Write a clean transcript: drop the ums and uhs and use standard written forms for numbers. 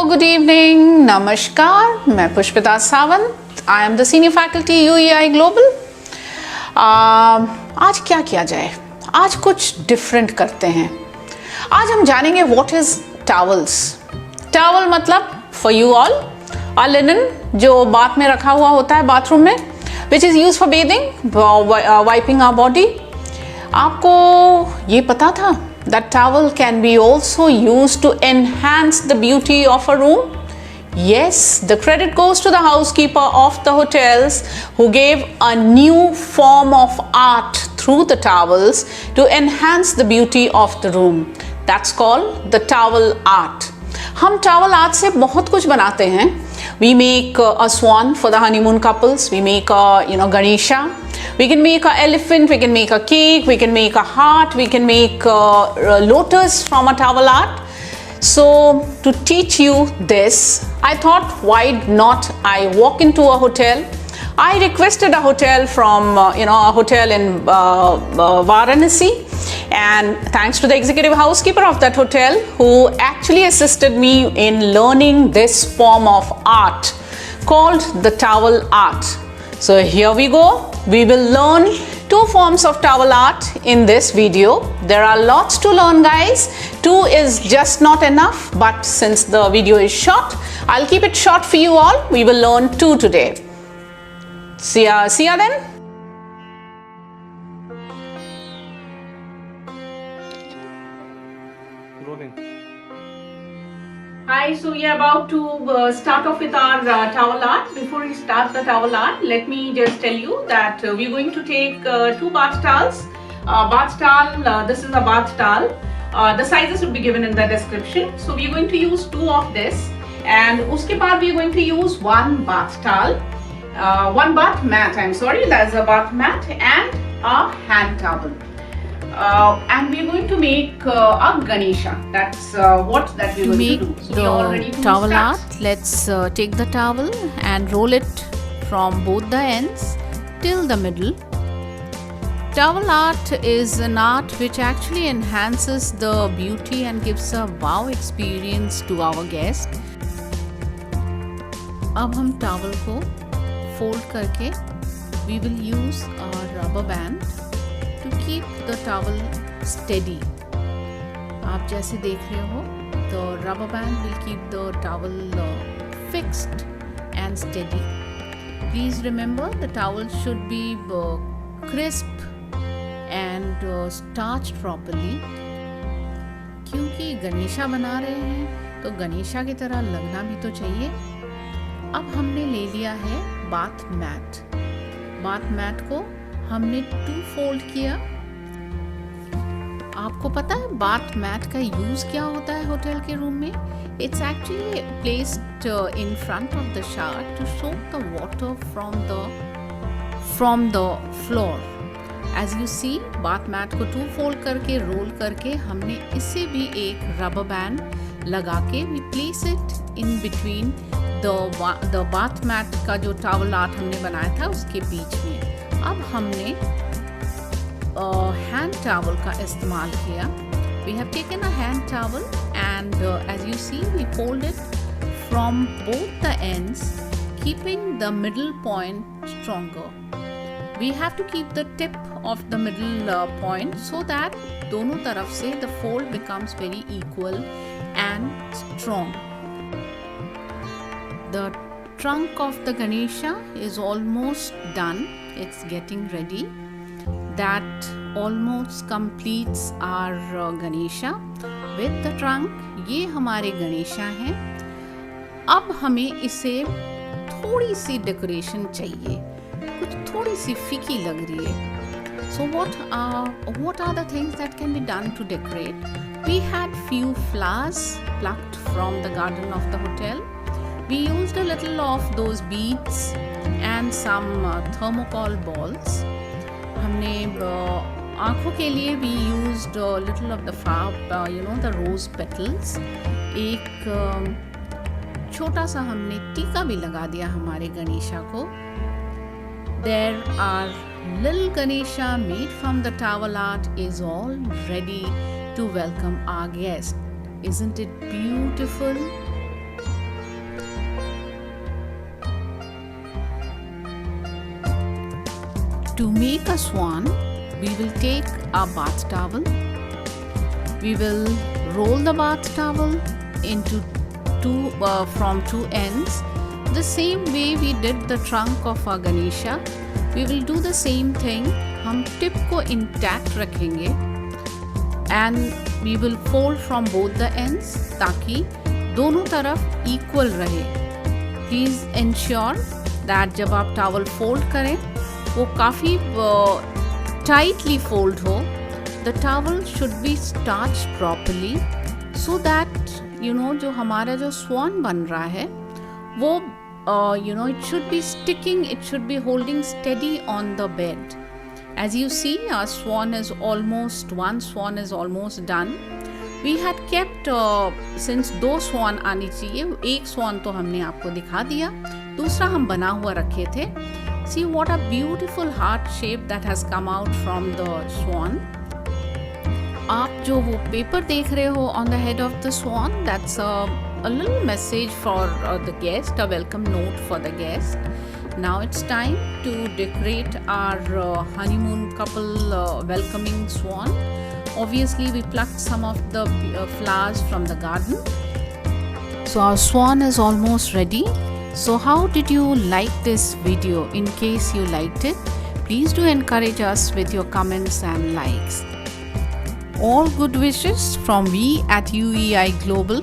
good evening, नमस्कार, मैं Pushpita Sawant, I am the senior faculty UEI global. आज क्या किया जाए? आज कुछ डिफरेंट करते हैं। आज हम जानेंगे व्हाट इज टॉवल्स। टॉवल मतलब for you all a linen जो बाथ में रखा हुआ होता है बाथरूम में, which is use for bathing, wiping our body. आपको ये पता था that towel can be also used to enhance the beauty of a room? Yes, the credit goes to the housekeeper of the hotels who gave a new form of art through the towels to enhance the beauty of the room. That's called the towel art. हम towel art से बहुत कुछ बनाते हैं. We make a swan for the honeymoon couples. We make a Ganesha. We can make an elephant. We can make a cake. We can make a heart. We can make a lotus from a towel art. So to teach you this, I thought, why not I walk into a hotel. I requested a hotel from a hotel in Varanasi, and thanks to the executive housekeeper of that hotel who actually assisted me in learning this form of art called the towel art. So here we go. We will learn two forms of towel art in this video. There are lots to learn, guys. Two is just not enough, but since the video is short, I'll keep it short for you all. We will learn two today. See ya then. Rolling. Hi, so we are about to start off with our towel art. Before we start the towel art, let me just tell you that we're going to take two bath towels. Bath towel, this is a bath towel. The sizes will be given in the description. So we're going to use two of this, and uske baad we're going to use one bath towel, one bath mat. I'm sorry, that's a bath mat and a hand towel. And we're going to make a Ganesha. That's what that we're going to do. So we are ready to towel start. art. Let's take the towel and roll it from both the ends till the middle. Towel art is an art which actually enhances the beauty and gives a wow experience to our guest. अब हम towel को fold करके we will use a rubber band to keep the towel steady. आप जैसे देख रहे हो, the rubber band will keep the towel fixed and steady. Please remember the towel should be crisp and starched properly. क्योंकि गणेशा बना रहे हैं तो गणेशा की तरह लगना भी तो चाहिए. अब हमने ले लिया है बाथ मैट. बाथ मैट को हमने टू फोल्ड किया. आपको पता है बाथ मैट का यूज क्या होता है होटल के रूम में? It's actually placed in front of the shower to soak the water from the floor. As you see, bath mat को टू फोल्ड करके रोल करके हमने इसे भी एक रबर बैंड लगा के we place it in between the bath mat का जो टॉवल आर्ट हमने बनाया था उसके बीच में. अब हमने हैंड टॉवल का इस्तेमाल किया. We have taken a hand towel and as you see we fold it from both the ends, keeping the middle point stronger. We have to keep the tip of the middle point so that दोनों तरफ से the fold becomes very equal and strong. The trunk of the Ganesha is almost done. It's getting ready. That almost completes our Ganesha with the trunk. ये हमारे गणेशा हैं. अब हमें इसे थोड़ी सी डेकोरेशन चाहिए. कुछ थोड़ी सी फीकी लग रही है. So what are the things that can be done to decorate? We had few flowers plucked from the garden of the hotel. We used a little of those beads and some thermocol balls. हमने आँखों के लिए we used a little of the flower, the rose petals. एक छोटा सा हमने टीका भी लगा दिया हमारे गणेशा को. There are little Ganesha made from the towel art is all ready to welcome our guest. Isn't it beautiful? To make a swan, we will take a bath towel. We will roll the bath towel into from two ends. The same way we did the trunk of our Ganesha, we will do the same thing. हम tip को intact रखेंगे and we will fold from both the ends ताकि दोनों तरफ equal रहे. Please ensure that जब आप towel fold करें वो काफ़ी tightly fold हो. The towel should be starched properly so that जो हमारा जो swan बन रहा है वो it should be sticking, it should be holding steady on the bed. As you see, our one swan is almost done. We had kept since 2 swan आनी चाहिए, 1 swan तो हमने आपको दिखा दिया, दूसरा हम बना हुआ रखे थे. See what a beautiful heart shape that has come out from the swan. आप जो वो पेपर देख रहे हो on the head of the swan, that's a little message for the guest, a welcome note for the guest. Now it's time to decorate our honeymoon couple welcoming swan. Obviously we plucked some of the flowers from the garden. So our swan is almost ready. So how did you like this video? In case you liked it, please do encourage us with your comments and likes. All good wishes from we at UEI Global.